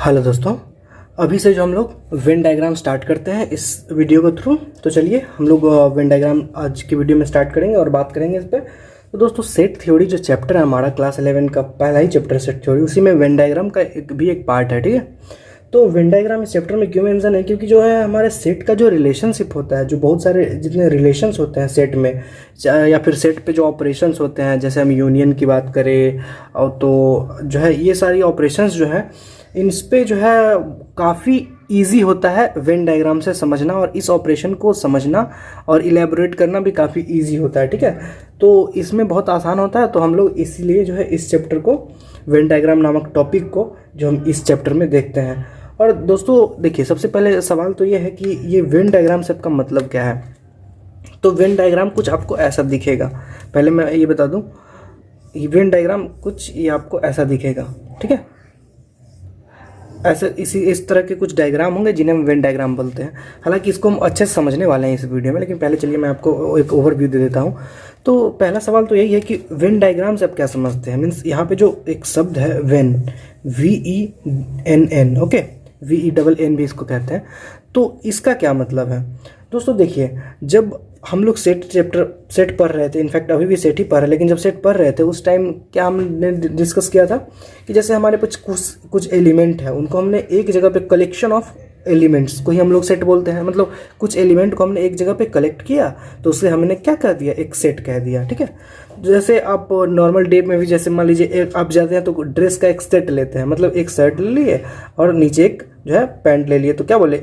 Hello दोस्तों, अभी से जो हम लोग वेन डायग्राम स्टार्ट करते हैं इस वीडियो के थ्रू। तो चलिए हम लोग वेन डायग्राम आज की वीडियो में स्टार्ट करेंगे और बात करेंगे इस पर। तो दोस्तों सेट थ्योरी जो चैप्टर है हमारा क्लास 11 का पहला ही चैप्टर सेट थ्योरी, उसी में वेन डायग्राम का एक पार्ट है। ठीक है, तो वेन डायग्राम इस चैप्टर में क्यों मेंशन है, क्योंकि जो है हमारे सेट का जो रिलेशनशिप होता है, जो बहुत सारे जितने रिलेशंस होते हैं सेट में, या फिर सेट पे जो ऑपरेशंस होते हैं, जैसे हम यूनियन की बात करें और तो जो है ये सारी ऑपरेशंस जो है इन पे जो है काफ़ी इजी होता है वेन डायग्राम से समझना, और इस ऑपरेशन को समझना और इलेबोरेट करना भी काफ़ी इजी होता है। ठीक है, तो इसमें बहुत आसान होता है। तो हम लोग इसीलिए जो है इस चैप्टर को, वेन डायग्राम नामक टॉपिक को जो हम इस चैप्टर में देखते हैं। और दोस्तों देखिए, सबसे पहले सवाल तो ये है कि ये वेन डायग्राम से आपका मतलब क्या है। तो वेन डायग्राम कुछ आपको ऐसा दिखेगा। पहले मैं ये बता दूं, वेन डायग्राम कुछ ये आपको ऐसा दिखेगा। ठीक है, ऐसे इस तरह के कुछ डायग्राम होंगे जिन्हें हम वेन डायग्राम बोलते हैं। हालांकि इसको हम अच्छे से समझने वाले हैं इस वीडियो में, लेकिन पहले चलिए मैं आपको एक ओवरव्यू दे देता हूं। तो पहला सवाल तो यही है कि वेन डायग्राम से आप क्या समझते हैं। मीन्स यहाँ पे जो एक शब्द है वेन, VENN, ओके, VENN भी इसको कहते हैं। तो इसका क्या मतलब है दोस्तों। देखिए, जब हम लोग सेट पढ़ रहे थे, इनफैक्ट अभी भी सेट ही पढ़ रहे हैं, लेकिन जब सेट पढ़ रहे थे उस टाइम क्या हमने डिस्कस किया था कि जैसे हमारे पास कुछ एलिमेंट है, उनको हमने एक जगह पे, कलेक्शन ऑफ एलिमेंट्स को ही हम लोग सेट बोलते हैं। मतलब कुछ एलिमेंट को हमने एक जगह पे कलेक्ट किया तो उसे हमने क्या कह दिया, एक सेट कह दिया। ठीक है, जैसे आप नॉर्मल डे में भी, जैसे मान लीजिए आप जाते हैं तो ड्रेस का एक सेट लेते हैं, मतलब एक शर्ट ले लिए और नीचे एक जो है पैंट ले लिए, तो क्या बोले,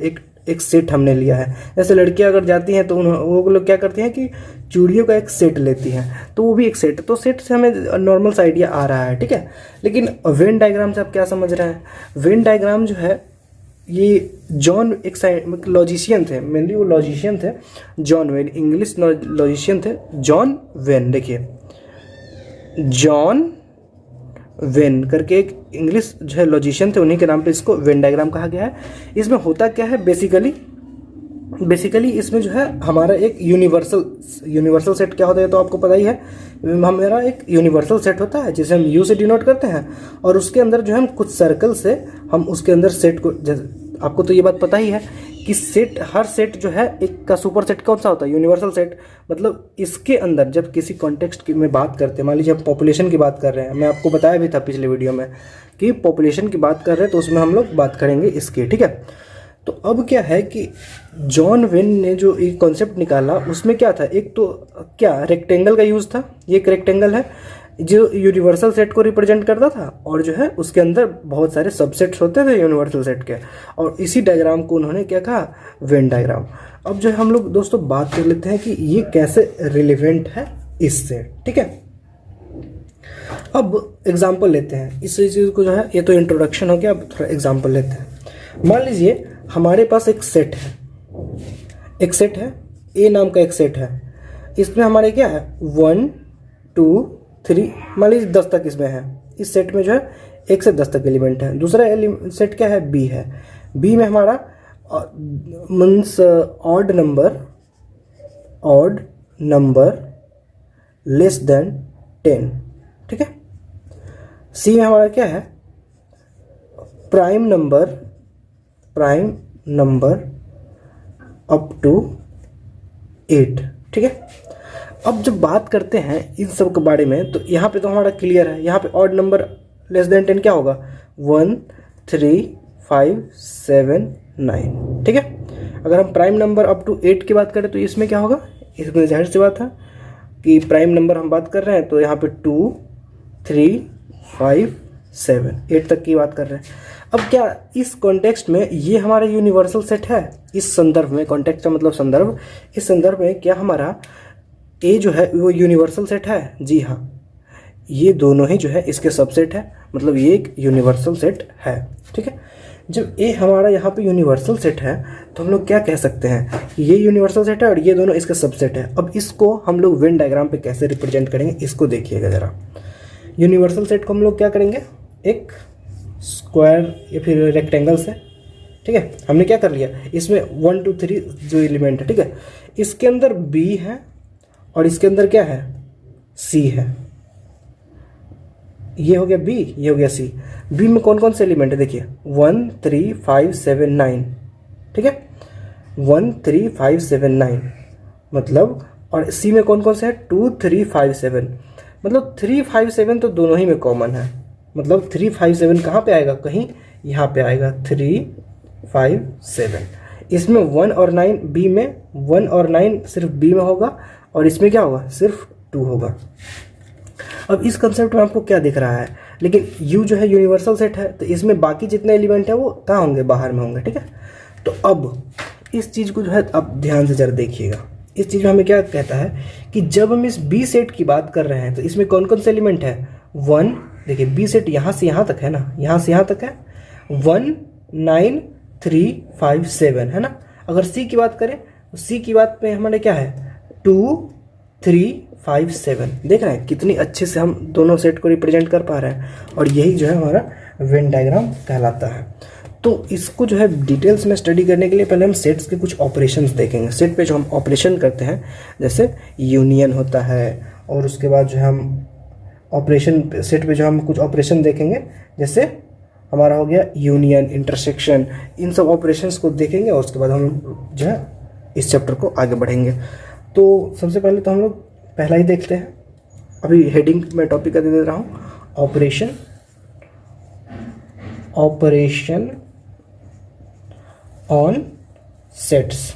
एक सेट हमने लिया है। जैसे लड़कियां अगर जाती हैं तो वो लोग क्या करती हैं कि चूड़ियों का एक सेट लेती हैं, तो वो भी एक सेट। तो सेट से हमें नॉर्मल सा आइडिया आ रहा है। ठीक है, लेकिन वेन डायग्राम से आप क्या समझ रहे हैं। वेन डायग्राम जो है ये जॉन एक लॉजिशियन थे, मेनली वो लॉजिशियन थे, जॉन वेन, इंग्लिश लॉजिशियन थे जॉन वेन। देखिए, जॉन वेन करके एक इंग्लिश जो है लॉजिशियन थे, उन्हीं के नाम पे इसको वेन डायग्राम कहा गया है। इसमें होता क्या है, बेसिकली इसमें जो है हमारा एक यूनिवर्सल सेट क्या होता है तो आपको पता ही है। हमारा एक यूनिवर्सल सेट होता है जिसे हम यू से डिनोट करते हैं, और उसके अंदर जो है हम कुछ सर्कल से हम उसके अंदर सेट को, आपको तो ये बात पता ही है कि सेट, हर सेट जो है एक का सुपर सेट कौन सा होता है, यूनिवर्सल सेट। मतलब इसके अंदर जब किसी कॉन्टेक्स्ट की में बात करते हैं, मान लीजिए हम पॉपुलेशन की बात कर रहे हैं, मैं आपको बताया भी था पिछले वीडियो में कि पॉपुलेशन की बात कर रहे हैं, तो उसमें हम लोग बात करेंगे इसकी। ठीक है, तो अब क्या है कि जॉन वेन ने जो एक कॉन्सेप्ट निकाला उसमें क्या था, एक तो क्या रेक्टेंगल का यूज़ था। ये एक रेक्टेंगल है जो यूनिवर्सल सेट को रिप्रेजेंट करता था, और जो है उसके अंदर बहुत सारे सबसेट्स होते थे यूनिवर्सल सेट के, और इसी डायग्राम को उन्होंने क्या कहा, वेन डायग्राम। अब जो है हम लोग दोस्तों बात कर लेते हैं कि ये कैसे रिलेवेंट है इससे। ठीक है, अब एग्जाम्पल लेते हैं इस चीज़ को, जो है ये तो इंट्रोडक्शन हो गया। अब थोड़ा एग्जाम्पल लेते हैं। मान लीजिए हमारे पास एक सेट है, ए नाम का एक सेट है। इसमें हमारे क्या है, 1 2 3, मान लीजिए 10 तक इसमें है। इस सेट में जो है 1 से 10 तक एलिमेंट है। दूसरा सेट क्या है, बी है। बी में हमारा means odd number less than 10। ठीक है, सी में हमारा क्या है, प्राइम नंबर अप टू 8। ठीक है, अब जब बात करते हैं इन सब के बारे में, तो यहाँ पे तो हमारा क्लियर है। यहाँ पे ऑड नंबर लेस देन 10 क्या होगा, 1 3 5 7 9। ठीक है, अगर हम प्राइम नंबर अप टू 8 की बात करें तो इसमें क्या होगा, इसमें जाहिर सी बात है कि प्राइम नंबर हम बात कर रहे हैं, तो यहाँ पे 2 3 5 7 8 तक की बात कर रहे हैं। अब क्या इस कॉन्टेक्स्ट में ये हमारा यूनिवर्सल सेट है, इस संदर्भ में, कॉन्टेक्स्ट का मतलब संदर्भ, इस संदर्भ में क्या हमारा ए जो है वो यूनिवर्सल सेट है। जी हाँ, ये दोनों ही जो है इसके सबसेट है, मतलब ये एक यूनिवर्सल सेट है। ठीक है, जब ए हमारा यहाँ पे यूनिवर्सल सेट है तो हम लोग क्या कह सकते हैं, ये यूनिवर्सल सेट है और ये दोनों इसके सबसेट है। अब इसको हम लोग वेन डायग्राम पे कैसे रिप्रेजेंट करेंगे, इसको देखिएगा जरा। यूनिवर्सल सेट को हम लोग क्या करेंगे, एक स्क्वायर या फिर रेक्टेंगल से। ठीक है, हमने क्या कर लिया, इसमें 1 2 3 जो एलिमेंट है, ठीक है, इसके अंदर बी है और इसके अंदर क्या है, सी है। ये हो गया बी, ये हो गया सी। बी में कौन कौन से एलिमेंट है देखिए 1 3 5 7 9, ठीक है 1 3 5 7 9 मतलब, और सी में कौन कौन से है 2 3 5 7, मतलब 3 5 7 तो दोनों ही में कॉमन है, मतलब 3 5 7 कहाँ पे आएगा, कहीं यहाँ पे आएगा 3 5 7। इसमें 1 और 9 बी में, 1 और 9 सिर्फ बी में होगा, और इसमें क्या होगा सिर्फ 2 होगा। अब इस कंसेप्ट में आपको क्या दिख रहा है, लेकिन U जो है यूनिवर्सल सेट है, तो इसमें बाकी जितने एलिमेंट है वो कहाँ होंगे, बाहर में होंगे, ठीक है। तो अब इस चीज़ को जो है आप ध्यान से जरा देखिएगा, इस चीज़ में हमें क्या कहता है कि जब हम इस बी सेट की बात कर रहे हैं तो इसमें कौन कौन से एलिमेंट है 1, देखिए बी सेट यहाँ से यहाँ तक है ना, यहाँ से यहाँ तक है 1 9 3 5 7 है ना। अगर सी की बात करें तो सी की बात पे हमारे क्या है 2 3 5 7, देख रहे हैं कितनी अच्छे से हम दोनों सेट को रिप्रेजेंट कर पा रहे हैं, और यही जो है हमारा वेन डायग्राम कहलाता है। तो इसको जो है डिटेल्स में स्टडी करने के लिए पहले हम सेट्स के कुछ ऑपरेशंस देखेंगे। सेट पे जो हम ऑपरेशन करते हैं जैसे यूनियन होता है, और उसके बाद जो है हम ऑपरेशन सेट पे जो हम कुछ ऑपरेशन देखेंगे, जैसे हमारा हो गया यूनियन, इंटरसेक्शन, इन सब ऑपरेशंस को देखेंगे, और उसके बाद हम जो है इस चैप्टर को आगे बढ़ेंगे। तो सबसे पहले तो हम लोग पहला ही देखते हैं, अभी हेडिंग में टॉपिक का दे दे रहा हूँ, ऑपरेशन ऑन सेट्स,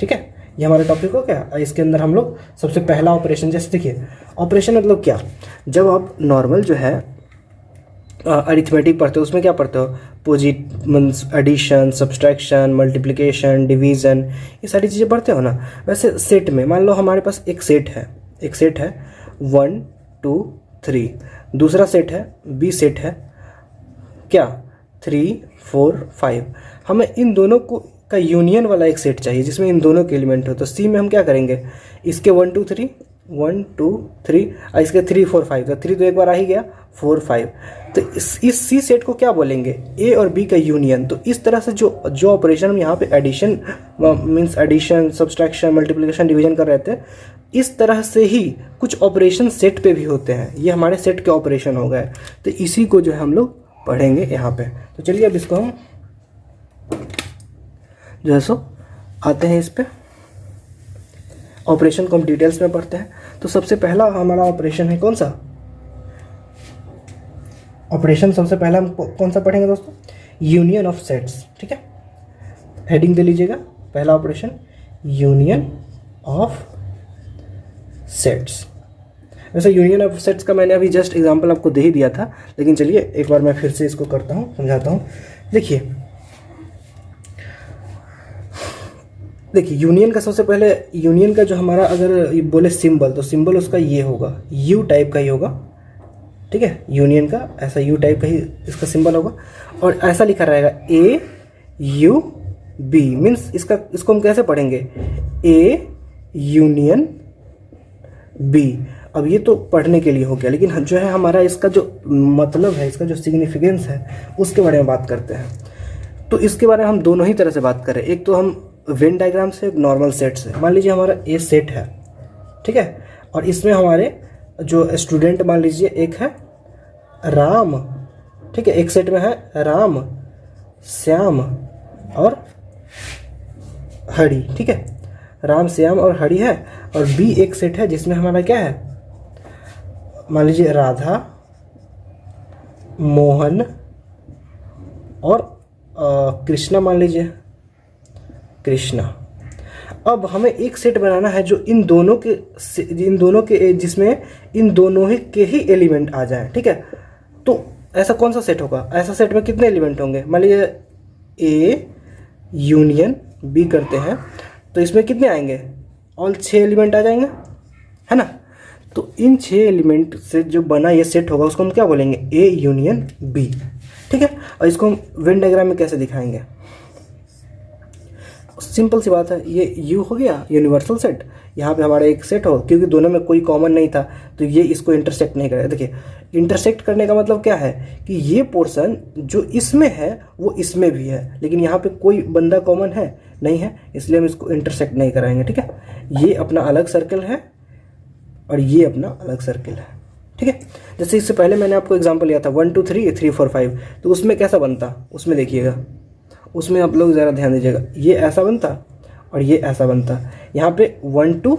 ठीक है, ये हमारा टॉपिक हो गया। इसके अंदर हम लोग सबसे पहला ऑपरेशन, जैसे देखिए ऑपरेशन मतलब क्या, जब आप नॉर्मल जो है अरिथमेटिक पढ़ते हो उसमें क्या पढ़ते हो, means addition, subtraction, multiplication, division, ये सारी चीज़ें पढ़ते हो ना। वैसे सेट में मान लो हमारे पास एक सेट है 1 2 3, दूसरा सेट है बी सेट है क्या 3 4 5, हमें इन दोनों को का यूनियन वाला एक सेट चाहिए जिसमें इन दोनों के एलिमेंट हो। तो सी में हम क्या करेंगे, इसके 1 2 3 1 2 3, और इसके 3 4 5, तो 3 तो एक बार आ ही गया, 4 5, तो इस सी सेट को क्या बोलेंगे, ए और बी का यूनियन। तो इस तरह से जो ऑपरेशन हम यहाँ पे addition means addition, subtraction, multiplication, division कर रहे थे, इस तरह से ही कुछ ऑपरेशन सेट पे भी होते हैं। ये हमारे सेट के ऑपरेशन हो गए, तो इसी को जो है हम लोग पढ़ेंगे यहाँ पे। तो चलिए अब इसको हम जो है सो आते हैं इस पे, ऑपरेशन को हम डिटेल्स में पढ़ते हैं। तो सबसे पहला हमारा ऑपरेशन है कौन सा, ऑपरेशन सबसे पहला हम कौन सा पढ़ेंगे दोस्तों, यूनियन ऑफ सेट्स, ठीक है, हेडिंग दे लीजिएगा, पहला ऑपरेशन यूनियन ऑफ सेट्स। वैसे यूनियन ऑफ सेट्स का मैंने अभी जस्ट एग्जांपल आपको दे ही दिया था, लेकिन चलिए एक बार मैं फिर से इसको करता हूँ, समझाता हूँ। देखिए यूनियन का सबसे पहले, यूनियन का जो हमारा अगर बोले सिंबल, तो सिंबल उसका ये होगा, यू टाइप का ही होगा, ठीक है, यूनियन का ऐसा यू टाइप का ही इसका सिंबल होगा, और ऐसा लिखा रहेगा ए यू बी, मीन्स इसको हम कैसे पढ़ेंगे, ए यूनियन बी। अब ये तो पढ़ने के लिए हो गया, लेकिन जो है हमारा इसका जो मतलब है, इसका जो सिग्निफिकेंस है, उसके बारे में बात करते हैं। तो इसके बारे में हम दोनों ही तरह से बात करें, एक तो हम वेन डायग्राम से, नॉर्मल सेट से। मान लीजिए हमारा ए सेट है, ठीक है, और इसमें हमारे जो स्टूडेंट मान लीजिए एक है राम, ठीक है, एक सेट में है राम, श्याम और हरि, ठीक है, राम, श्याम और हरि है। और बी एक सेट है जिसमें हमारा क्या है, मान लीजिए राधा, मोहन और कृष्णा, मान लीजिए कृष्णा। अब हमें एक सेट बनाना है जो इन दोनों के जिसमें इन दोनों के ही एलिमेंट आ जाए, ठीक है। तो ऐसा कौन सा सेट होगा, ऐसा सेट में कितने एलिमेंट होंगे, मान लीजिए ए यूनियन बी करते हैं, तो इसमें कितने आएंगे, ऑल 6 एलिमेंट आ जाएंगे, है ना। तो इन 6 एलिमेंट से जो बना ये सेट होगा उसको हम क्या बोलेंगे, ए यूनियन बी, ठीक है। और इसको हम वेन डायग्राम में कैसे दिखाएंगे, सिंपल सी बात है, ये यू हो गया यूनिवर्सल सेट, यहाँ पे हमारा एक सेट हो, क्योंकि दोनों में कोई कॉमन नहीं था तो ये इसको इंटरसेक्ट नहीं करेगा। देखिए इंटरसेक्ट करने का मतलब क्या है कि ये पोर्शन जो इसमें है वो इसमें भी है, लेकिन यहाँ पे कोई बंदा कॉमन है नहीं है, इसलिए हम इसको इंटरसेक्ट नहीं कराएंगे, ठीक है। ये अपना अलग सर्कल है और ये अपना अलग सर्कल है, ठीक है। जैसे इससे पहले मैंने आपको एग्जांपल लिया था 1 2 3 3 4 5, तो उसमें कैसा बनता, उसमें देखिएगा, उसमें आप लोग ज़रा ध्यान दीजिएगा, ये ऐसा बनता और ये ऐसा बनता। यहाँ पे 1 2,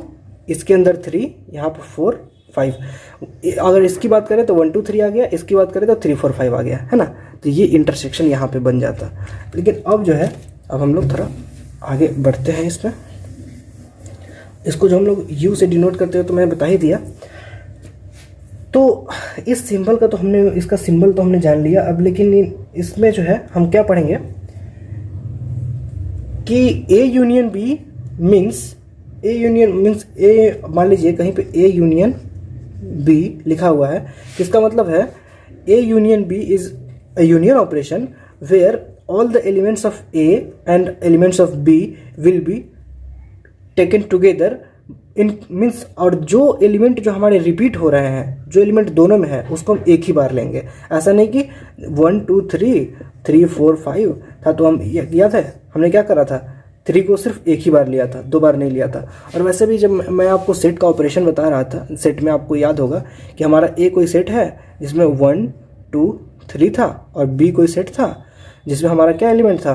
इसके अंदर 3, यहाँ पे 4 5। अगर इसकी बात करें तो 1 2 3 आ गया, इसकी बात करें तो 3 4 5 आ गया, है ना। तो ये इंटरसेक्शन यहाँ पे बन जाता। लेकिन अब जो है, अब हम लोग थोड़ा आगे बढ़ते हैं इसमें। इसको जो हम लोग यू से डिनोट करते हैं तो मैंने बता ही दिया। तो इस सिंबल का तो हमने, इसका सिंबल तो हमने जान लिया अब, लेकिन इसमें जो है हम क्या पढ़ेंगे कि A union B means, A union means A, मान लीजिए कहीं पे ए यूनियन बी लिखा हुआ है, किसका मतलब है A union B is a union operation where all the elements of A and elements of B will be taken together in means, और जो एलिमेंट जो हमारे रिपीट हो रहे हैं, जो एलिमेंट दोनों में है, उसको हम एक ही बार लेंगे। ऐसा नहीं कि 1 2 3 3 4 5 था तो हम, याद है हमने क्या करा था, 3 को सिर्फ एक ही बार लिया था, 2 बार नहीं लिया था। और वैसे भी जब मैं आपको सेट का ऑपरेशन बता रहा था, सेट में आपको याद होगा कि हमारा ए कोई सेट है जिसमें 1 2 3 था, और बी कोई सेट था जिसमें हमारा क्या एलिमेंट था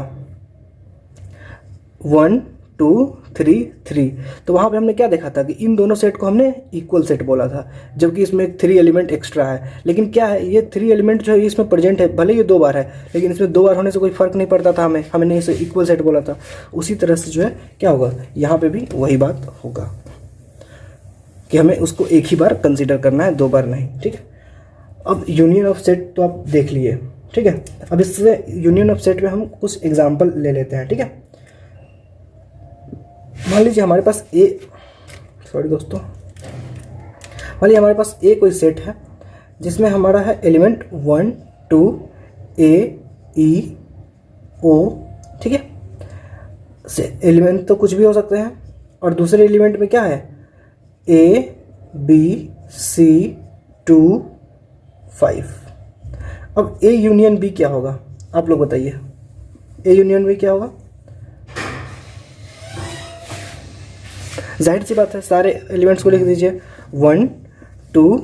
1 2 3 3। तो वहाँ पे हमने क्या देखा था कि इन दोनों सेट को हमने इक्वल सेट बोला था, जबकि इसमें 3 एलिमेंट एक्स्ट्रा है। लेकिन क्या है, ये 3 एलिमेंट जो है इसमें प्रेजेंट है, भले ये 2 बार है, लेकिन इसमें 2 बार होने से कोई फर्क नहीं पड़ता था, हमने इसे इक्वल सेट बोला था। उसी तरह से जो है क्या होगा, यहाँ पे भी वही बात होगा कि हमें उसको एक ही बार कंसिडर करना है, 2 बार नहीं, ठीक है। अब यूनियन ऑफ सेट तो आप देख लिए, ठीक है। अब इससे यूनियन ऑफ सेट में हम कुछ एग्जाम्पल ले लेते हैं, ठीक है। मान लीजिए हमारे पास ए, सॉरी दोस्तों, मान लीजिए हमारे पास ए कोई सेट है जिसमें हमारा है एलिमेंट 1 2 ए ई ओ, ठीक है। एलिमेंट तो कुछ भी हो सकते हैं, और दूसरे एलिमेंट में क्या है ए बी सी 2 5। अब ए यूनियन बी क्या होगा, आप लोग बताइए, ए यूनियन बी क्या होगा। जाहिर सी बात है, सारे एलिमेंट्स को लिख दीजिए 1 2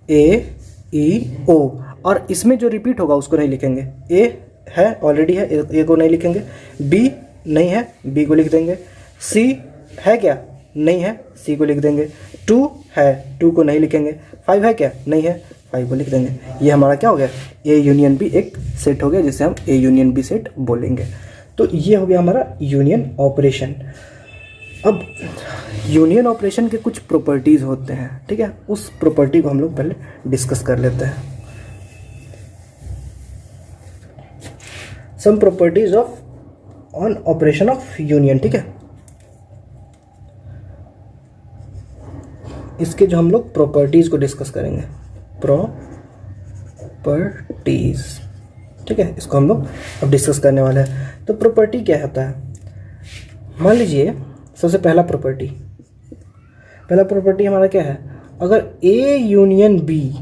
ए ई ओ, और इसमें जो रिपीट होगा उसको नहीं लिखेंगे। ए है, ऑलरेडी है, ए को नहीं लिखेंगे। बी नहीं है, बी को लिख देंगे। सी है क्या, नहीं है, सी को लिख देंगे। 2 है, 2 को नहीं लिखेंगे। 5 है क्या, नहीं है, 5 को लिख देंगे। ये हमारा क्या हो गया, ए यूनियन बी एक सेट हो गया जिसे हम ए यूनियन बी सेट बोलेंगे। तो ये हो गया हमारा यूनियन ऑपरेशन। अब यूनियन ऑपरेशन के कुछ प्रॉपर्टीज़ होते हैं, ठीक है, उस प्रॉपर्टी को हम लोग पहले डिस्कस कर लेते हैं। Some properties of on operation of union, ठीक है। इसके जो हम लोग प्रॉपर्टीज़ को डिस्कस करेंगे, प्रॉपर्टीज़, ठीक है, इसको हम लोग अब डिस्कस करने वाले हैं। तो प्रॉपर्टी क्या होता है, मान लीजिए सबसे पहला प्रॉपर्टी हमारा क्या है, अगर A union B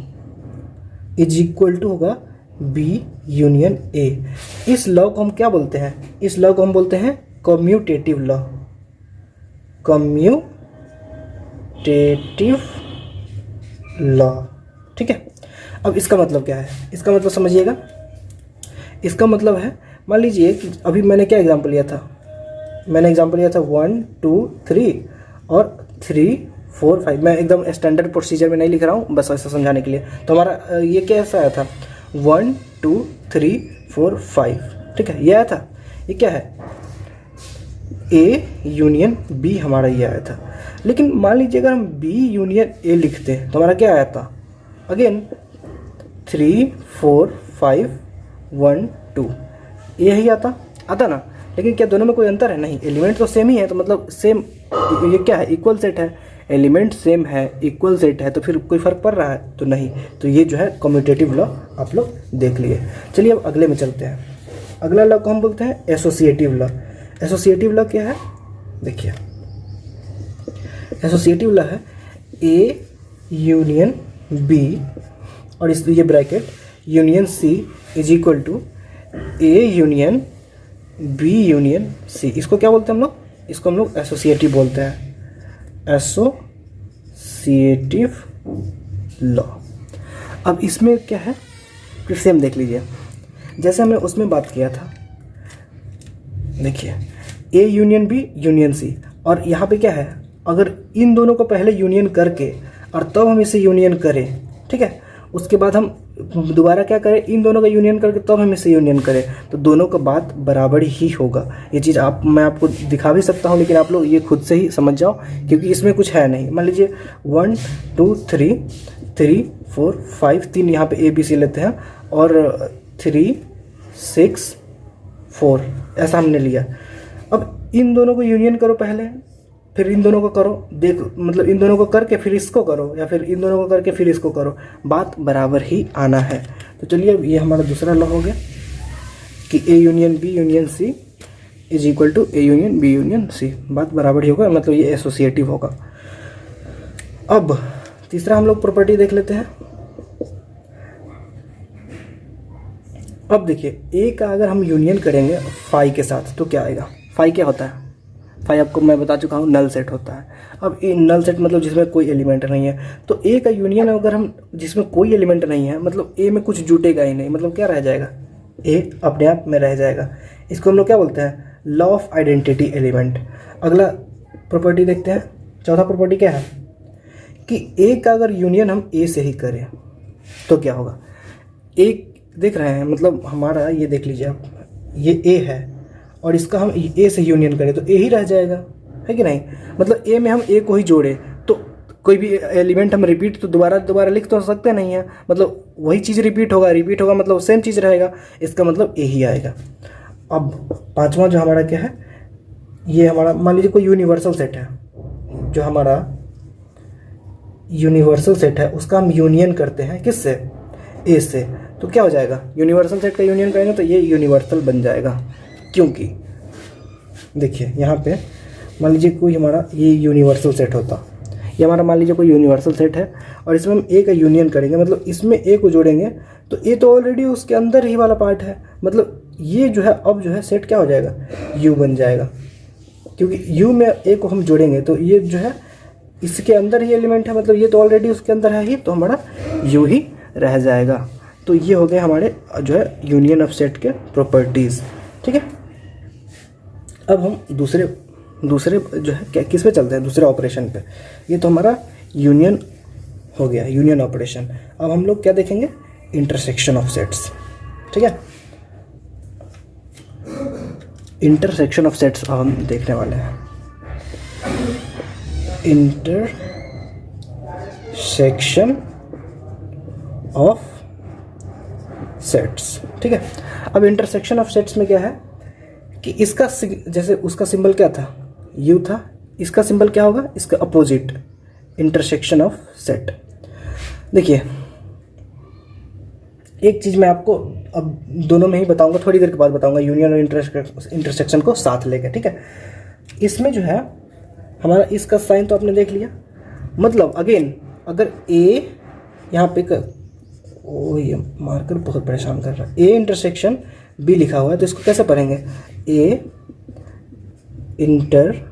is equal to होगा बी यूनियन ए, इस लॉ को हम क्या बोलते हैं, इस लॉ को हम बोलते हैं कम्यूटेटिव लॉ, कम्यूटेटिव लॉ, ठीक है। अब इसका मतलब क्या है, इसका मतलब समझिएगा। इसका मतलब है, मान लीजिए कि अभी मैंने क्या एग्जांपल लिया था, मैंने एग्जांपल लिया था 1 2 3 और 3 4 5। मैं एकदम स्टैंडर्ड प्रोसीजर में नहीं लिख रहा हूँ, बस ऐसा समझाने के लिए। तो हमारा ये कैसा आया था 1 2 3 4 5, ठीक है, ये आया था। ये क्या है, ए यूनियन बी हमारा ये आया था। लेकिन मान लीजिए अगर हम बी यूनियन ए लिखते हैं तो हमारा क्या आया था, अगेन 3 4 5 1 2, यही आता ना। लेकिन क्या दोनों में कोई अंतर है, नहीं, एलिमेंट तो सेम ही है, तो मतलब सेम, ये क्या है, इक्वल सेट है, एलिमेंट सेम है, इक्वल सेट है, तो फिर कोई फर्क पड़ रहा है तो नहीं। तो ये जो है कम्यूटेटिव लॉ आप लोग देख लिए। चलिए अब अगले में चलते हैं। अगला लॉ को हम बोलते हैं एसोसिएटिव लॉ। एसोसिएटिव लॉ क्या है, देखिए, एसोसिएटिव लॉ है ए यूनियन बी, और इस ये bracket union C is equal to A union B union C. इसको क्या बोलते हैं हम लोग, इसको हम लोग एसोसिएटिव बोलते हैं, एसोसिएटिव लॉ। अब इसमें क्या है, फिर सेम देख लीजिए, जैसे हमने उसमें बात किया था, देखिए A union B union C, और यहाँ पे क्या है, अगर इन दोनों को पहले यूनियन करके और तब हम इसे यूनियन करें, ठीक है, उसके बाद हम दोबारा क्या करें, इन दोनों का यूनियन करके तब हम इसे यूनियन करें, तो दोनों का बात बराबर ही होगा। ये चीज़ मैं आपको दिखा भी सकता हूँ, लेकिन आप लोग ये खुद से ही समझ जाओ, क्योंकि इसमें कुछ है नहीं। मान लीजिए 1 2 3 3 4 5, 3 यहाँ पे ए बी सी लेते हैं, और 3 6 4 ऐसा हमने लिया। अब इन दोनों को यूनियन करो पहले, फिर इन दोनों को करो, देख मतलब इन दोनों को करके फिर इसको करो, या फिर इन दोनों को करके फिर इसको करो, बात बराबर ही आना है। तो चलिए अब ये हमारा दूसरा लॉ हो गया कि A union B union C is equal to A union B union C, बात बराबर ही होगा, मतलब ये एसोसिएटिव होगा। अब तीसरा हम लोग प्रॉपर्टी देख लेते हैं। अब देखिए ए का अगर हम यूनियन करेंगे फाई के साथ तो क्या आएगा, फाई क्या होता है, फाई आपको मैं बता चुका हूँ नल सेट होता है। अब ये नल सेट मतलब जिसमें कोई एलिमेंट नहीं है, तो ए का यूनियन अगर हम जिसमें कोई एलिमेंट नहीं है, मतलब ए में कुछ जुटेगा ही नहीं, मतलब क्या रह जाएगा, ए अपने आप में रह जाएगा। इसको हम लोग क्या बोलते हैं, लॉ ऑफ आइडेंटिटी एलिमेंट। अगला प्रॉपर्टी देखते हैं, चौथा प्रॉपर्टी क्या है कि ए का अगर यूनियन हम ए से ही करें तो क्या होगा। एक देख रहे हैं, मतलब हमारा ये देख लीजिए आप, ये ए है और इसका हम ए से यूनियन करें तो ए ही रह जाएगा, है कि नहीं। मतलब ए में हम ए को ही जोड़े तो कोई भी एलिमेंट हम रिपीट तो दोबारा लिख तो सकते नहीं है, मतलब वही चीज़ रिपीट होगा मतलब सेम चीज़ रहेगा, इसका मतलब ए ही आएगा। अब पांचवा जो हमारा क्या है, ये हमारा मान लीजिए कोई यूनिवर्सल सेट है, जो हमारा यूनिवर्सल सेट है उसका हम यूनियन करते हैं किससे, ए से, तो क्या हो जाएगा, यूनिवर्सल सेट का यूनियन करेंगे तो ये यूनिवर्सल बन जाएगा। क्योंकि देखिए यहाँ पे मान लीजिए कोई हमारा ये यूनिवर्सल सेट होता, ये हमारा मान लीजिए कोई यूनिवर्सल सेट है और इसमें हम ए का यूनियन करेंगे, मतलब इसमें ए को जोड़ेंगे तो ए तो ऑलरेडी उसके अंदर ही वाला पार्ट है, मतलब ये जो है अब जो है सेट क्या हो जाएगा, यू बन जाएगा। क्योंकि यू में ए को हम जोड़ेंगे तो ये जो है इसके अंदर ही एलिमेंट है, मतलब ये तो ऑलरेडी उसके अंदर है ही, तो हमारा यू ही रह जाएगा। तो ये हो गए हमारे जो है यूनियन ऑफ सेट के प्रॉपर्टीज़, ठीक है। अब हम दूसरे जो है क्या किस पे चलते हैं, दूसरे ऑपरेशन पे। ये तो हमारा यूनियन हो गया, यूनियन ऑपरेशन। अब हम लोग क्या देखेंगे, इंटरसेक्शन ऑफ सेट्स, ठीक है। इंटरसेक्शन ऑफ सेट्स अब हम देखने वाले हैं, इंटरसेक्शन ऑफ सेट्स, ठीक है। अब इंटरसेक्शन ऑफ सेट्स में क्या है कि इसका जैसे उसका सिंबल क्या था, यू था, इसका सिंबल क्या होगा, इसका अपोजिट, इंटरसेक्शन ऑफ सेट। देखिए एक चीज़ मैं आपको अब दोनों में ही बताऊंगा, थोड़ी देर के बाद बताऊंगा, यूनियन और इंटरसेक्शन को साथ लेकर, ठीक है। इसमें जो है हमारा इसका साइन तो आपने देख लिया, मतलब अगेन अगर ए यहाँ पे ये मार्कर बहुत परेशान कर रहा है, ए इंटरसेक्शन बी लिखा हुआ है तो इसको कैसे पढ़ेंगे, ए इंटरसेक्शन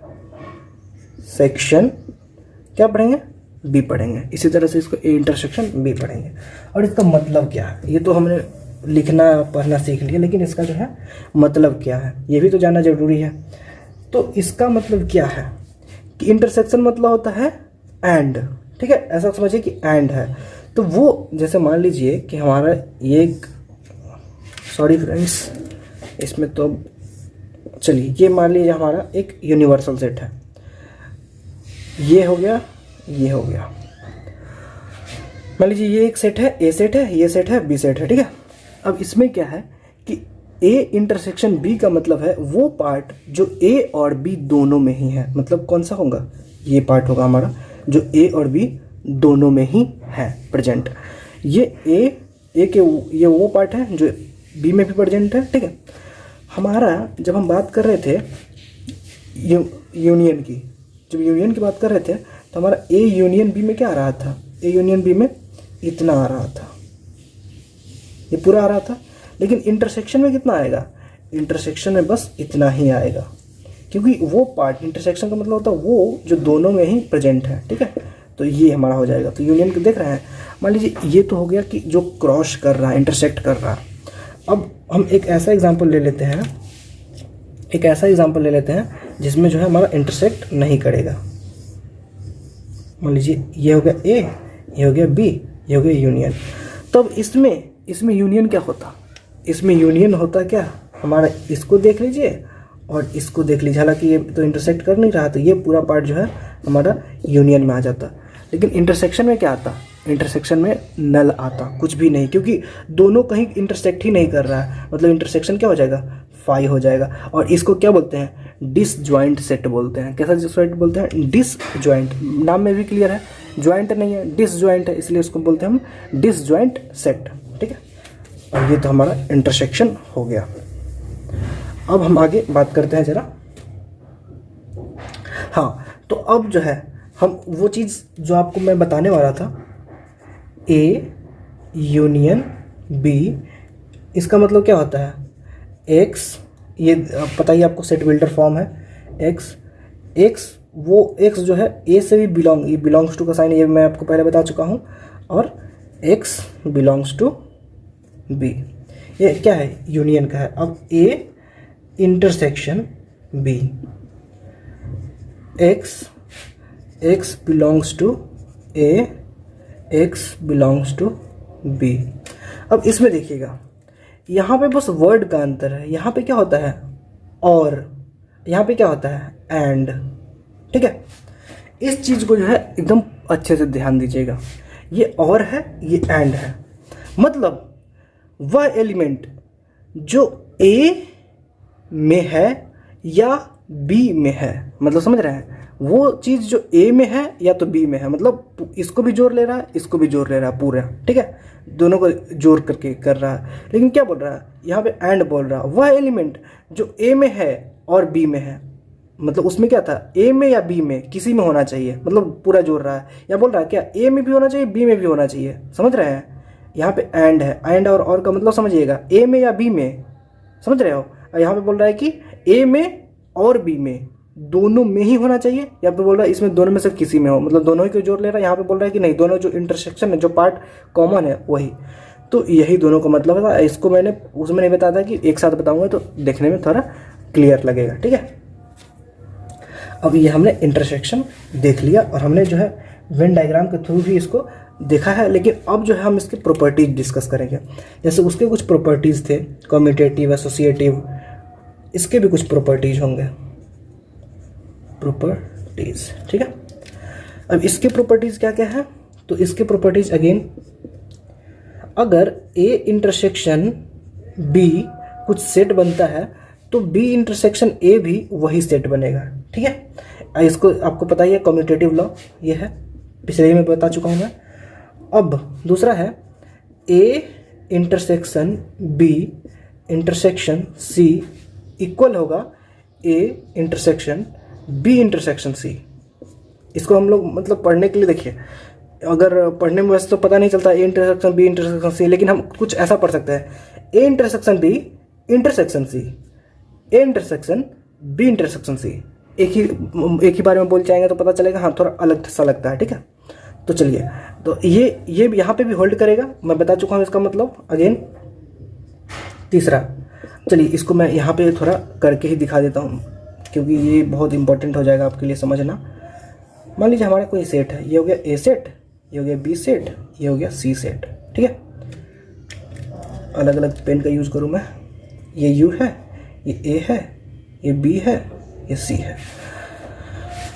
क्या पढ़ेंगे, बी पढ़ेंगे। इसी तरह से इसको ए इंटरसेक्शन बी पढ़ेंगे। और इसका मतलब क्या है, ये तो हमने लिखना पढ़ना सीख लिया, लेकिन इसका जो है मतलब क्या है ये भी तो जानना जरूरी है। तो इसका मतलब क्या है कि इंटरसेक्शन मतलब होता है एंड, ठीक है, ऐसा समझिए कि एंड है। तो वो जैसे मान लीजिए कि हमारा ये सॉरी फ्रेंड्स इसमें तो चलिए ये मान लीजिए हमारा एक यूनिवर्सल सेट है, ये हो गया, ये हो गया। मान लीजिए ये एक सेट है, ए सेट है, ये सेट है, बी सेट है, ठीक है। अब इसमें क्या है कि ए इंटरसेक्शन बी का मतलब है वो पार्ट जो ए और बी दोनों में ही है। मतलब कौन सा होगा, ये पार्ट होगा हमारा जो ए और बी दोनों में ही है प्रेजेंट। ये ए के ये वो पार्ट है जो बी में भी प्रेजेंट है, ठीक है। हमारा जब हम बात कर रहे थे यूनियन की, जब यूनियन की बात कर रहे थे तो हमारा ए यूनियन बी में क्या आ रहा था, ए यूनियन बी में इतना आ रहा था, ये पूरा आ रहा था। लेकिन इंटरसेक्शन में कितना आएगा, इंटरसेक्शन में बस इतना ही आएगा, क्योंकि वो पार्ट इंटरसेक्शन का मतलब होता है वो जो दोनों में ही प्रेजेंट है, ठीक है। तो ये हमारा हो जाएगा। तो यूनियन को देख रहे हैं, मान लीजिए ये तो हो गया कि जो क्रॉस कर रहा है, इंटरसेक्ट कर रहा है। अब हम एक ऐसा एग्जांपल ले लेते हैं, जिसमें जो है हमारा इंटरसेक्ट नहीं करेगा। मान लीजिए ये हो गया ए, ये हो गया बी, ये हो गया यूनियन। तब इसमें यूनियन क्या होता? इसमें यूनियन होता क्या, हमारा इसको देख लीजिए और इसको देख लीजिए। हालांकि ये तो इंटरसेक्ट कर नहीं रहा, तो ये पूरा पार्ट जो है हमारा यूनियन में आ जाता। लेकिन इंटरसेक्शन में क्या आता? इंटरसेक्शन में नल आता, कुछ भी नहीं, क्योंकि दोनों कहीं इंटरसेक्ट ही नहीं कर रहा है। मतलब इंटरसेक्शन क्या हो जाएगा? फाई हो जाएगा। और इसको क्या बोलते हैं? डिसजॉइंट सेट बोलते हैं। कैसा सेट बोलते हैं? डिसजॉइंट। नाम में भी क्लियर है, ज्वाइंट नहीं है, डिसजॉइंट है, इसलिए इसको बोलते हैं हम डिसजॉइंट सेट। ठीक है, और ये तो हमारा इंटरसेक्शन हो गया। अब हम आगे बात करते हैं जरा। हाँ, तो अब जो है हम वो चीज़ जो आपको मैं बताने वाला था, ए यूनियन बी, इसका मतलब क्या होता है? एक्स, ये पता ही आपको सेट बिल्डर फॉर्म है। एक्स वो एक्स जो है ए से भी बिलोंग, ये बिलोंग्स टू का साइन ये मैं आपको पहले बता चुका हूँ, और एक्स बिलोंग्स टू बी, ये क्या है? यूनियन का है। अब A intersection B, X belongs to A, X belongs to B. अब इसमें देखिएगा, यहाँ पे बस वर्ड का अंतर है। यहाँ पे क्या होता है? और यहाँ पे क्या होता है? एंड। ठीक है, इस चीज़ को जो है एकदम अच्छे से ध्यान दीजिएगा। ये और है, ये एंड है। मतलब वह एलिमेंट जो ए में है या बी में है, मतलब समझ रहे हैं, वो चीज़ जो ए में है या तो बी में है, मतलब इसको भी जोड़ ले रहा है, इसको भी जोड़ ले रहा है पूरा। ठीक है, दोनों को जोड़ करके कर रहा है। लेकिन क्या बोल रहा है यहाँ पे? एंड बोल रहा है। वह एलिमेंट जो ए में है और बी में है, मतलब उसमें क्या था? ए में या बी में किसी में होना चाहिए, मतलब पूरा जोड़ रहा है। या बोल रहा है क्या ए में भी होना चाहिए, बी में भी होना चाहिए। समझ रहे हैं, यहाँ पे एंड है। एंड और का मतलब समझिएगा, ए में या बी में, समझ रहे हो। यहाँ पे बोल रहा है कि ए में और बी में, दोनों में ही होना चाहिए। यहाँ पे बोल रहा है इसमें दोनों में से किसी में हो, मतलब दोनों ही को जोड़ ले रहा है। यहाँ पे बोल रहा है कि नहीं, दोनों जो इंटरसेक्शन है, जो पार्ट कॉमन है वही। तो यही दोनों का मतलब था। इसको मैंने उसमें नहीं बताया था कि एक साथ बताऊंगा तो देखने में थोड़ा क्लियर लगेगा। ठीक है, अब ये हमने इंटरसेक्शन देख लिया और हमने जो है वेन डायग्राम के थ्रू भी इसको देखा है। लेकिन अब जो है हम इसकी प्रॉपर्टीज डिस्कस करेंगे। जैसे उसके कुछ प्रॉपर्टीज थे, कम्यूटेटिव, एसोसिएटिव, इसके भी कुछ प्रॉपर्टीज होंगे, प्रॉपर्टीज। ठीक है, अब इसके प्रॉपर्टीज क्या क्या है? तो इसके प्रॉपर्टीज अगेन, अगर ए इंटरसेक्शन बी कुछ सेट बनता है तो बी इंटरसेक्शन ए भी वही सेट बनेगा। ठीक है, इसको आपको पता ही है, कम्यूटेटिव लॉ ये है, पिछले ही में बता चुका हूँ मैं। अब दूसरा है A intersection B intersection C equal होगा A intersection B intersection C. इसको हम लोग मतलब पढ़ने के लिए, देखिए अगर पढ़ने में वैसे तो पता नहीं चलता A intersection B intersection C, लेकिन हम कुछ ऐसा पढ़ सकते हैं, A intersection B intersection C, A intersection B intersection C. एक ही बारे में बोल जाएंगे तो पता चलेगा हाँ थोड़ा अलग सा लगता है। ठीक है, तो चलिए, तो ये यहाँ पे भी होल्ड करेगा, मैं बता चुका हूँ इसका मतलब। अगेन तीसरा, चलिए इसको मैं यहाँ पे थोड़ा करके ही दिखा देता हूँ क्योंकि ये बहुत इंपॉर्टेंट हो जाएगा आपके लिए समझना। मान लीजिए हमारा कोई सेट है, ये हो गया ए सेट, ये हो गया बी सेट, ये हो गया सी सेट। ठीक है, अलग अलग पेन का यूज़ करूँ मैं, ये यू है, ये ए है, ये बी है, ये सी है।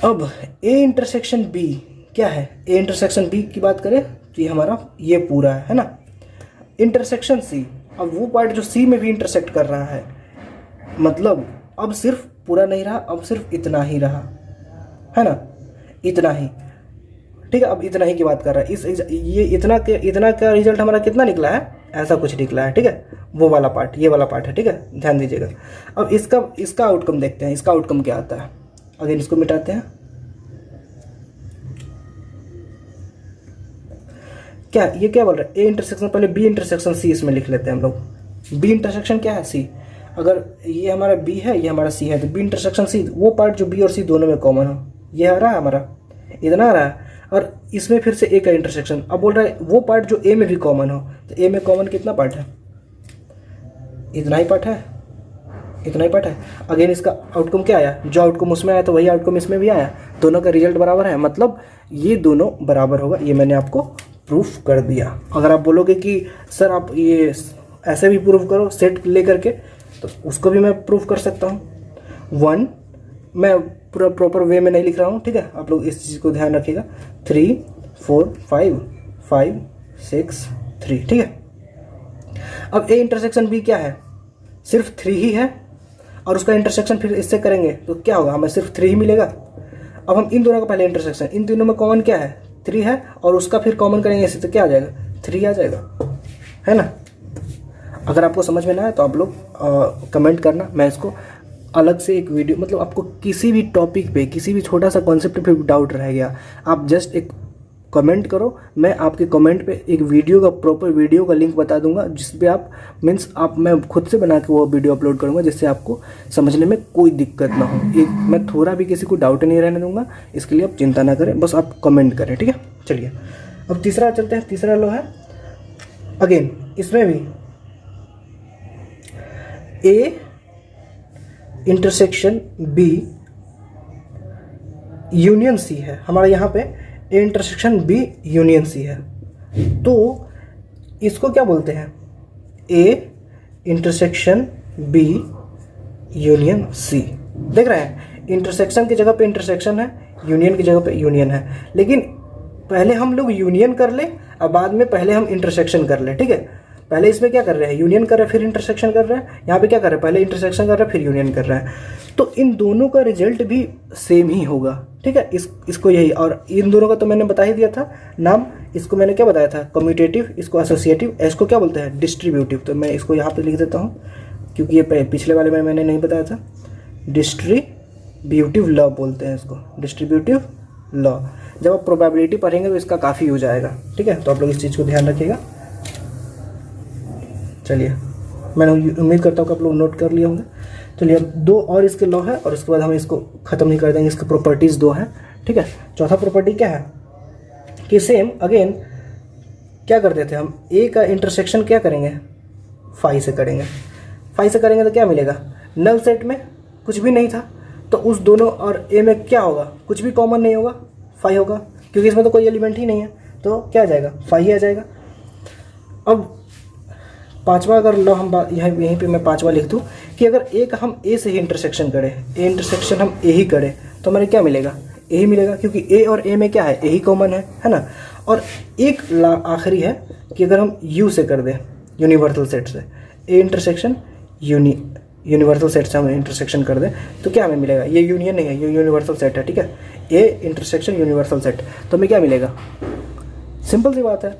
अब ए इंटरसेक्शन बी क्या है? ए इंटरसेक्शन बी की बात करें तो ये हमारा ये पूरा है ना। इंटरसेक्शन सी, अब वो पार्ट जो सी में भी इंटरसेक्ट कर रहा है, मतलब अब सिर्फ पूरा नहीं रहा, अब सिर्फ इतना ही रहा है ना, इतना ही। ठीक है, अब इतना ही की बात कर रहा है। ये इतना का रिजल्ट हमारा कितना निकला है? ऐसा कुछ निकला है। ठीक है, वो वाला पार्ट, ये वाला पार्ट है। ठीक है, ध्यान दीजिएगा। अब इसका आउटकम देखते हैं, इसका आउटकम क्या आता है। अगेन इसको मिटाते हैं। क्या ये क्या बोल रहा है? ए इंटरसेक्शन, पहले बी इंटरसेक्शन सी इसमें लिख लेते हैं हम लोग। बी इंटरसेक्शन क्या है? सी। अगर ये हमारा बी है, ये हमारा सी है, तो बी इंटरसेक्शन सी, वो पार्ट जो बी और सी दोनों में कॉमन हो, ये आ रहा है हमारा, इतना आ रहा है। और इसमें फिर से ए का इंटरसेक्शन। अब बोल रहा है वो पार्ट जो ए में भी कॉमन हो, तो ए में कॉमन कितना पार्ट है? इतना ही पार्ट है, इतना ही पार्ट है। अगेन इसका आउटकम क्या आया? जो आउटकम उसमें आया तो वही आउटकम इसमें भी आया, दोनों का रिजल्ट बराबर है, मतलब ये दोनों बराबर होगा। ये मैंने आपको प्रूफ कर दिया। अगर आप बोलोगे कि सर आप ये ऐसे भी प्रूफ करो सेट ले करके, तो उसको भी मैं प्रूफ कर सकता हूँ। 1 मैं पूरा प्रॉपर वे में नहीं लिख रहा हूँ, ठीक है, आप लोग इस चीज़ को ध्यान रखिएगा। 3 4 5 5 6 3, ठीक है। अब ए इंटरसेक्शन बी क्या है? सिर्फ 3 ही है, और उसका इंटरसेक्शन फिर इससे करेंगे तो क्या होगा? हमें सिर्फ 3 ही मिलेगा। अब हम इन दोनों का पहले इंटरसेक्शन, इन तीनों में कॉमन क्या है? 3 है, और उसका फिर कॉमन करेंगे इससे तो क्या आ जाएगा? 3 आ जाएगा, है ना। अगर आपको समझ में ना आए तो आप लोग कमेंट करना, मैं इसको अलग से एक वीडियो, मतलब आपको किसी भी टॉपिक पे, किसी भी छोटा सा कॉन्सेप्ट पे डाउट रह गया, आप जस्ट एक कमेंट करो, मैं आपके कमेंट पे एक वीडियो का, प्रॉपर वीडियो का लिंक बता दूंगा, जिस पे आप मैं खुद से बना के वो वीडियो अपलोड करूंगा, जिससे आपको समझने में कोई दिक्कत ना हो। मैं थोड़ा भी किसी को डाउट नहीं रहने दूंगा, इसके लिए आप चिंता ना करें, बस आप कमेंट करें, ठीक है। चलिए अब तीसरा चलते हैं। तीसरा लॉ है, अगेन इसमें भी A intersection B union C है। हमारा यहाँ पे A intersection B union C है, तो इसको क्या बोलते हैं? A intersection B union C. देख रहे हैं, इंटरसेक्शन की जगह पे इंटरसेक्शन है, यूनियन की जगह पे यूनियन है, लेकिन पहले हम लोग यूनियन कर ले और बाद में पहले हम इंटरसेक्शन कर ले, ठीक है। पहले इसमें क्या कर रहे हैं? यूनियन कर रहे हैं, फिर इंटरसेक्शन कर रहे हैं। यहाँ पे क्या कर रहे हैं? पहले इंटरसेक्शन कर रहे हैं, फिर यूनियन कर रहे हैं। तो इन दोनों का रिजल्ट भी सेम ही होगा, ठीक है। इसको यही, और इन दोनों का तो मैंने बता ही दिया था नाम। इसको मैंने क्या बताया था? कम्यूटेटिव, इसको एसोसिएटिव, इसको क्या बोलते हैं? डिस्ट्रीब्यूटिव। तो मैं इसको यहाँ पे लिख देता हूँ, क्योंकि ये पिछले वाले में मैंने नहीं बताया था। डिस्ट्रीब्यूटिव लॉ बोलते हैं इसको, डिस्ट्रीब्यूटिव लॉ। जब आप प्रोबेबिलिटी पढ़ेंगे तो इसका काफ़ी यूज आएगा, ठीक है। तो आप लोग इस चीज़ को ध्यान रखिएगा। चलिए, मैंने उम्मीद करता हूँ कि आप लोग नोट कर लिए होंगे। चलिए, अब 2 और इसके लॉ है, और उसके बाद हम इसको ख़त्म नहीं कर देंगे। इसके प्रॉपर्टीज़ 2 हैं, ठीक है। चौथा प्रॉपर्टी क्या है कि सेम अगेन क्या करते थे हम? ए का इंटरसेक्शन क्या करेंगे? फाई से करेंगे। फाई से करेंगे तो क्या मिलेगा? नल सेट में कुछ भी नहीं था, तो उस दोनों और ए में क्या होगा? कुछ भी कॉमन नहीं होगा, फाई होगा, क्योंकि इसमें तो कोई एलिमेंट ही नहीं है, तो क्या आ जाएगा? फाई ही आ जाएगा। अब पांचवा अगर लॉ हम यहीं पे मैं पांचवा लिख दूँ कि अगर ए का हम ए से ही इंटरसेक्शन करें, ए इंटरसेक्शन हम ए ही करें, तो हमारे क्या मिलेगा? ए ही मिलेगा, क्योंकि ए और ए में क्या है? ए ही कॉमन है ना। और एक आखिरी है कि अगर हम यू से कर दें, यूनिवर्सल सेट से ए इंटरसेक्शन यूनिवर्सल सेट से हम इंटरसेक्शन कर दें, तो क्या हमें मिलेगा? ये यूनियन नहीं है, ये यूनिवर्सल सेट है, ठीक है। ए इंटरसेक्शन यूनिवर्सल सेट, तो हमें क्या मिलेगा? सिंपल सी बात है,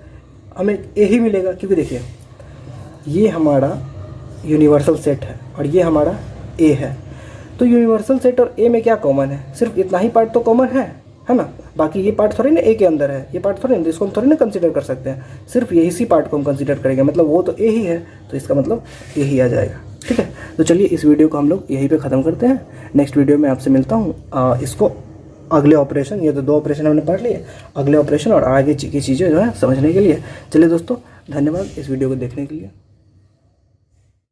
हमें ए ही मिलेगा, क्योंकि देखिए ये हमारा यूनिवर्सल सेट है और ये हमारा ए है। तो यूनिवर्सल सेट और ए में क्या कॉमन है? सिर्फ इतना ही पार्ट तो कॉमन है ना। बाकी ये पार्ट थोड़ी ना ए के अंदर है, ये पार्ट थोड़ी ना, इसको हम थोड़ी ना कंसीडर कर सकते हैं। सिर्फ यही सी पार्ट को हम कंसीडर करेंगे, मतलब वो तो ए ही है, तो इसका मतलब ए ही आ जाएगा, ठीक है। तो चलिए इस वीडियो को हम लोग यहीं पे ख़त्म करते हैं। नेक्स्ट वीडियो में आपसे मिलता हूँ। इसको अगले ऑपरेशन, ये तो 2 ऑपरेशन हमने पढ़ लिए, अगले ऑपरेशन और आगे की चीज़ें जो है समझने के लिए। चलिए दोस्तों, धन्यवाद इस वीडियो को देखने के लिए।